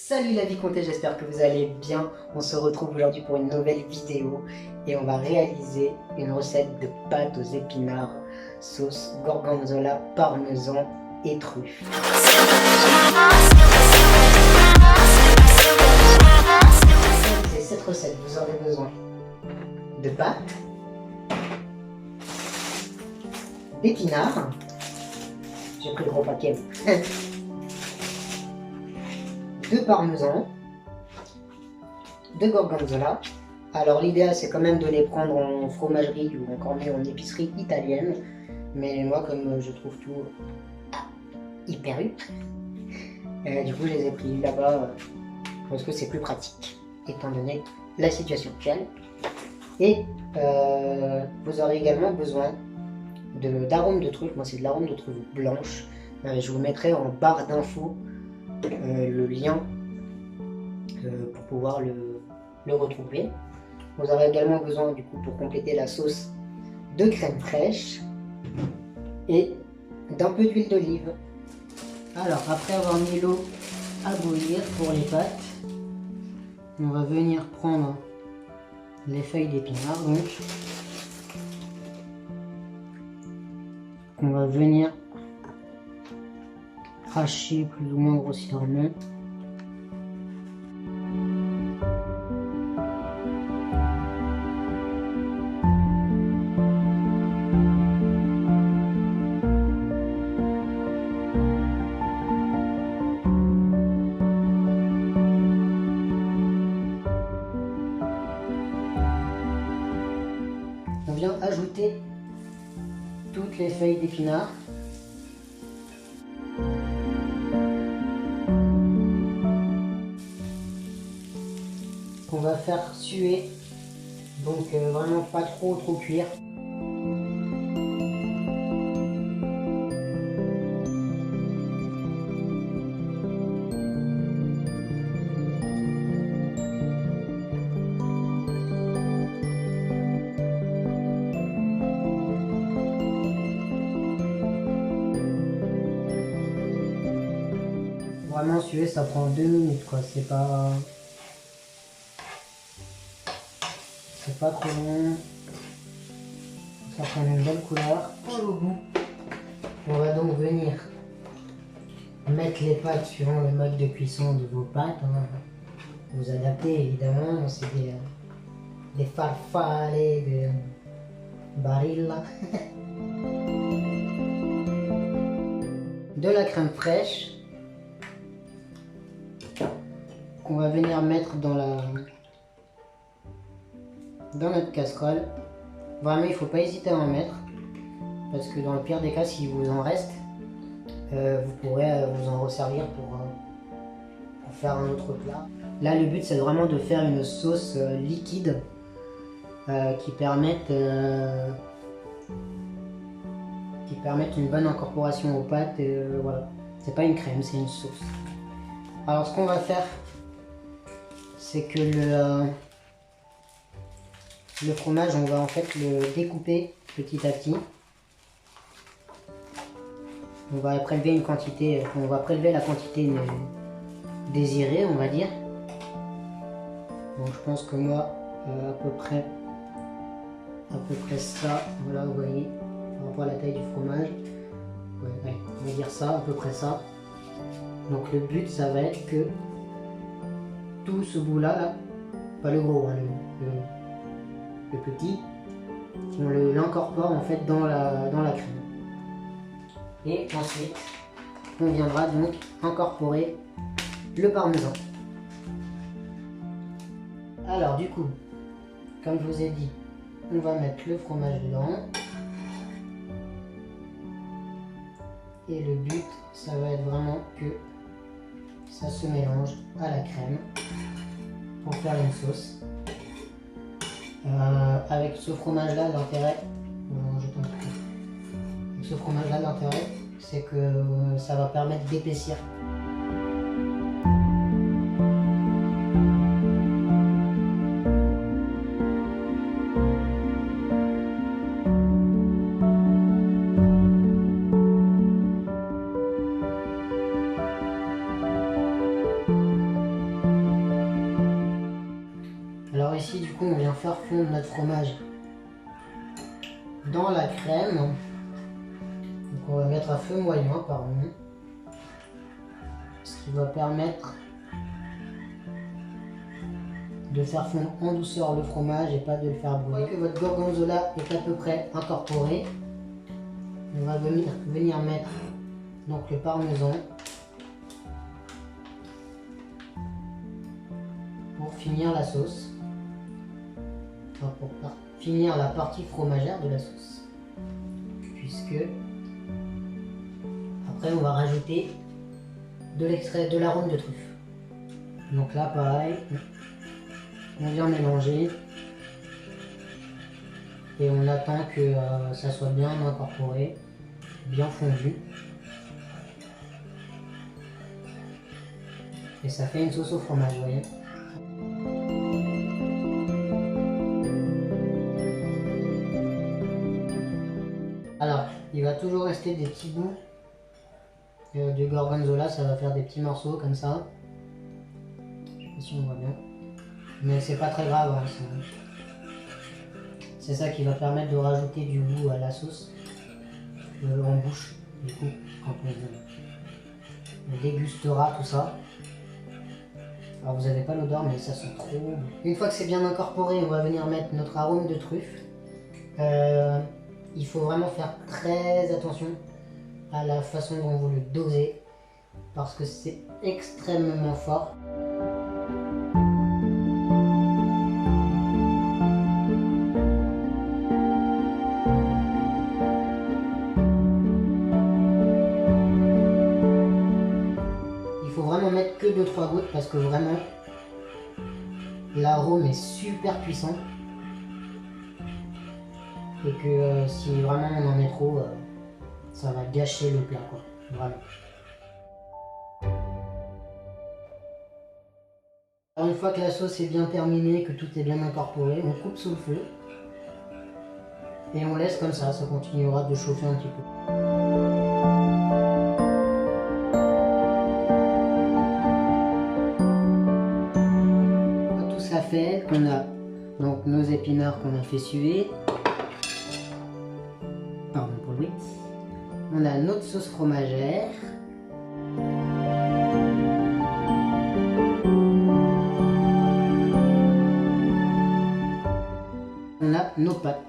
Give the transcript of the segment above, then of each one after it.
Salut la vie comptée, j'espère que vous allez bien. On se retrouve aujourd'hui pour une nouvelle vidéo et on va réaliser une recette de pâtes aux épinards, sauce gorgonzola, parmesan et truffes. Pour réaliser cette recette, vous aurez besoin de pâtes, d'épinards, j'ai pris le gros paquet, de parmesan, de gorgonzola. Alors l'idéal c'est quand même de les prendre en fromagerie ou encore mieux en épicerie italienne, mais moi comme je trouve tout hyper du coup je les ai pris là-bas parce que c'est plus pratique étant donné la situation actuelle. Et vous aurez également besoin d'arôme de truffe. Moi c'est de l'arôme de truffe blanche. Je vous mettrai en barre d'infos le lien pour pouvoir le retrouver. Vous aurez également besoin du coup pour compléter la sauce de crème fraîche et d'un peu d'huile d'olive. Alors après avoir mis l'eau à bouillir pour les pâtes, on va venir prendre les feuilles d'épinards donc qu'on va venir hacher plus ou moins grossièrement. On vient ajouter toutes les feuilles d'épinards. Qu'on va faire suer, donc vraiment pas trop cuire. Vraiment suer, ça prend 2 minutes quoi, c'est pas trop long. Ça prend une belle couleur pour le goût. On va donc venir mettre les pâtes suivant le mode de cuisson de vos pâtes. Vous adaptez évidemment, c'est des farfalle, de barilla. De la crème fraîche qu'on va venir mettre dans notre casserole. Vraiment il ne faut pas hésiter à en mettre parce que dans le pire des cas s'il vous en reste vous pourrez vous en resservir pour faire un autre plat. Là le but c'est vraiment de faire une sauce liquide qui permette une bonne incorporation aux pâtes. Voilà, c'est pas une crème, c'est une sauce. Alors ce qu'on va faire c'est que le fromage, on va en fait le découper petit à petit. On va prélever la quantité désirée, on va dire. Donc je pense que moi, à peu près ça, voilà, vous voyez, par rapport à la taille du fromage. Ouais, allez, on va dire ça, à peu près ça. Donc le but, ça va être que tout ce bout-là, pas le gros, hein, le petit, on l'incorpore en fait dans la crème. Et ensuite, on viendra donc incorporer le parmesan. Alors du coup, comme je vous ai dit, on va mettre le fromage dedans. Et le but, ça va être vraiment que ça se mélange à la crème pour faire une sauce. Avec ce fromage là, l'intérêt, c'est que ça va permettre d'épaissir. coup, on vient faire fondre notre fromage dans la crème. Donc on va mettre à feu moyen, pardon. Ce qui va permettre de faire fondre en douceur le fromage et pas de le faire brûler. Une fois que votre gorgonzola est à peu près incorporé, on va venir mettre donc le parmesan pour finir la sauce, enfin pour finir la partie fromagère de la sauce, puisque après on va rajouter de l'extrait de l'arôme de truffe. Donc là pareil, on vient mélanger et on attend que ça soit bien incorporé, bien fondu. Et ça fait une sauce au fromage, vous voyez. Alors, il va toujours rester des petits bouts de gorgonzola, ça va faire des petits morceaux comme ça. Je sais pas si on voit bien. Mais c'est pas très grave, hein, c'est ça qui va permettre de rajouter du goût à la sauce en bouche, du coup, quand on dégustera tout ça. Alors vous n'avez pas l'odeur, mais ça sent trop bon. Une fois que c'est bien incorporé, on va venir mettre notre arôme de truffe. Il faut vraiment faire très attention à la façon dont vous le dosez, parce que c'est extrêmement fort. Il faut vraiment mettre que 2-3 gouttes parce que vraiment l'arôme est super puissant et que si vraiment on en met trop, ça va gâcher le plat, quoi, vraiment. Alors une fois que la sauce est bien terminée, que tout est bien incorporé, on coupe sous le feu et on laisse comme ça continuera de chauffer un petit peu. Tout ça fait, on a donc nos épinards qu'on a fait suer. Pardon pour le bruit. On a notre sauce fromagère. On a nos pâtes.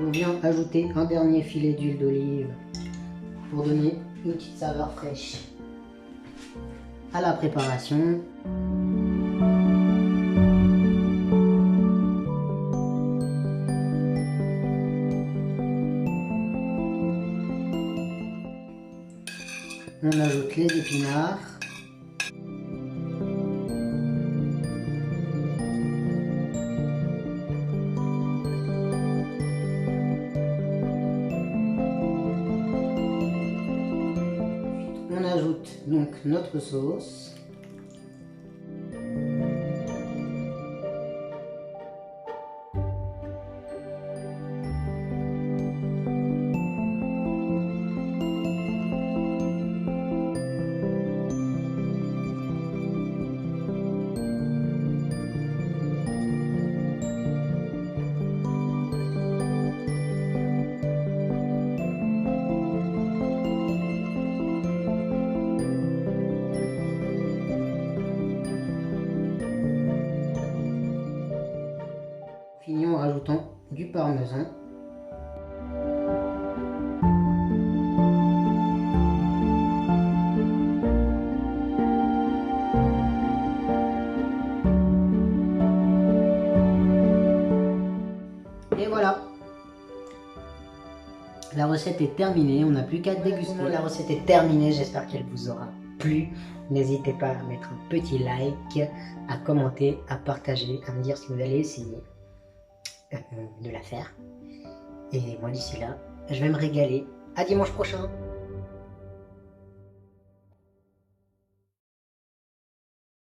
On vient ajouter un dernier filet d'huile d'olive pour donner une petite saveur fraîche à la préparation. On ajoute les épinards. On ajoute donc notre sauce. Finissons en rajoutant du parmesan. Et voilà, la recette est terminée, on n'a plus qu'à déguster. La recette est terminée, j'espère qu'elle vous aura plu. N'hésitez pas à mettre un petit like, à commenter, à partager, à me dire si vous allez essayer de la faire. Et moi d'ici là, je vais me régaler. À dimanche prochain.